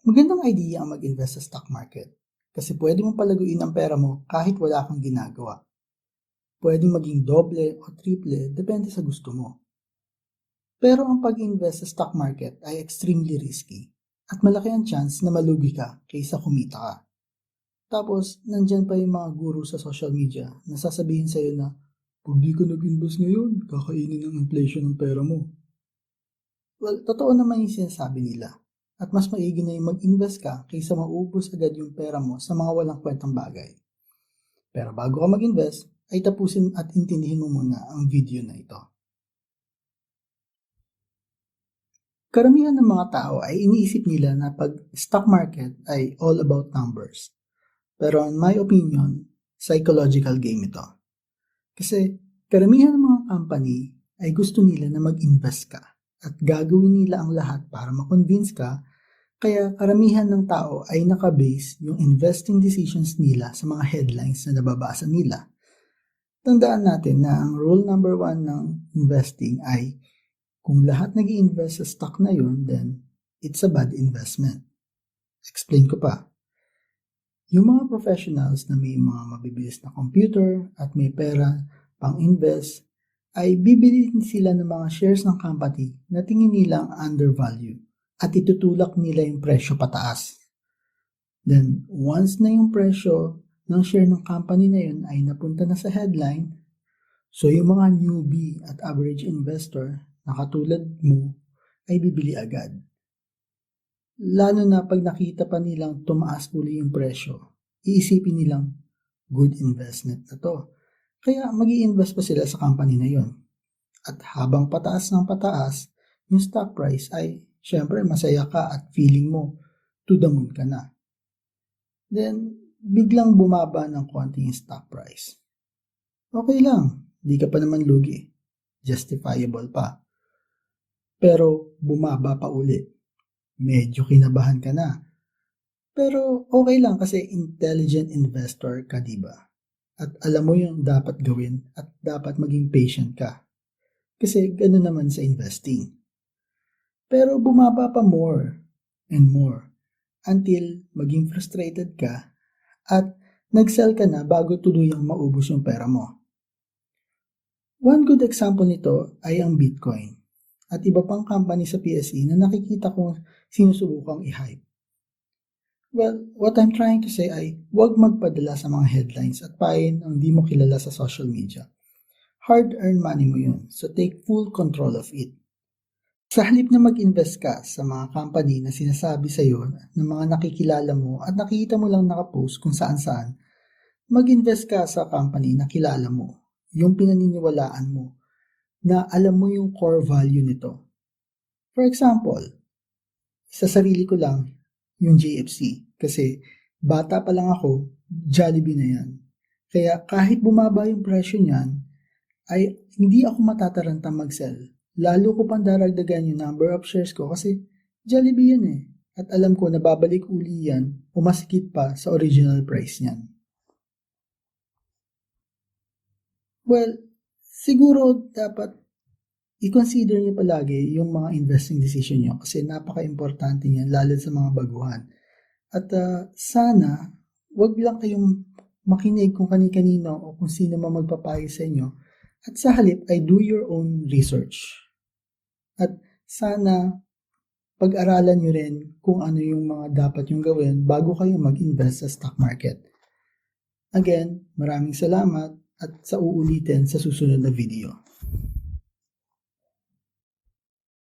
Magandang idea ang mag-invest sa stock market kasi pwede mong palaguin ang pera mo kahit wala kang ginagawa. Pwedeng maging doble o triple depende sa gusto mo. Pero ang pag-invest sa stock market ay extremely risky at malaki ang chance na malugi ka kaysa kumita ka. Tapos, nandyan pa yung mga guru sa social media na sasabihin sa'yo na pag di ka nag-invest ngayon, kakainin ng inflation ng pera mo. Well, totoo naman yung sinasabi nila. At mas maigi na yung mag-invest ka kaysa maubos agad yung pera mo sa mga walang kwentang bagay. Pero bago ka mag-invest, ay tapusin at intindihin mo muna ang video na ito. Karamihan ng mga tao ay iniisip nila na pag stock market ay all about numbers. Pero in my opinion, psychological game ito. Kasi karamihan ng mga company ay gusto nila na mag-invest ka at gagawin nila ang lahat para ma-convince ka, kaya karamihan ng tao ay nakabase yung investing decisions nila sa mga headlines na nababasa nila. Tandaan natin na ang rule number 1 ng investing ay kung lahat nag-i-invest sa stock na yun, then it's a bad investment. Explain ko pa. Yung mga professionals na may mga mabibilis na computer at may pera pang-invest, ay bibili sila ng mga shares ng company na tingin nilang undervalue at itutulak nila yung presyo pataas. Then, once na yung presyo ng share ng company na yun ay napunta na sa headline, so yung mga newbie at average investor na katulad mo ay bibili agad. Lalo na pag nakita pa nilang tumaas uli yung presyo, iisipin nilang good investment na to. Kaya mag-i-invest pa sila sa company na yon. At habang pataas ng pataas, yung stock price ay syempre masaya ka at feeling mo to the moon ka na. Then, biglang bumaba ng konti yung stock price. Okay lang, di ka pa naman lugi. Justifiable pa. Pero bumaba pa uli. Medyo kinabahan ka na. Pero okay lang kasi intelligent investor ka, diba? At alam mo yung dapat gawin at dapat maging patient ka. Kasi gano'n naman sa investing. Pero bumaba pa more and more until maging frustrated ka at nag-sell ka na bago tuluyang maubos yung pera mo. One good example nito ay ang Bitcoin at iba pang company sa PSE na nakikita kong sinusubukang i-hype. Well, what I'm trying to say ay huwag magpadala sa mga headlines at pain ang di mo kilala sa social media. Hard-earned money mo yun, so take full control of it. Sa halip na mag-invest ka sa mga company na sinasabi sa iyo ng mga nakikilala mo at nakikita mo lang nakapost kung saan-saan, mag-invest ka sa company na kilala mo, yung pinaniniwalaan mo, na alam mo yung core value nito. For example, sa sarili ko lang, yung JFC. Kasi bata pa lang ako, Jollibee na yan. Kaya kahit bumaba yung presyo niyan, ay hindi ako matataranta mag-sell. Lalo ko pang daragdagan yung number of shares ko kasi Jollibee yan eh. At alam ko na babalik uli yan o masikip pa sa original price niyan. Well, siguro dapat i-consider niyo palagi yung mga investing decision niyo kasi napaka-importante niyan lalo sa mga baguhan. At sana wag lang kayong makinig kung kani-kanino o kung sino man magpapayo sa inyo. At sa halip ay do your own research. At sana pag-aralan nyo rin kung ano yung mga dapat yung gawin bago kayo mag-invest sa stock market. Again, maraming salamat at sa uulitin sa susunod na video.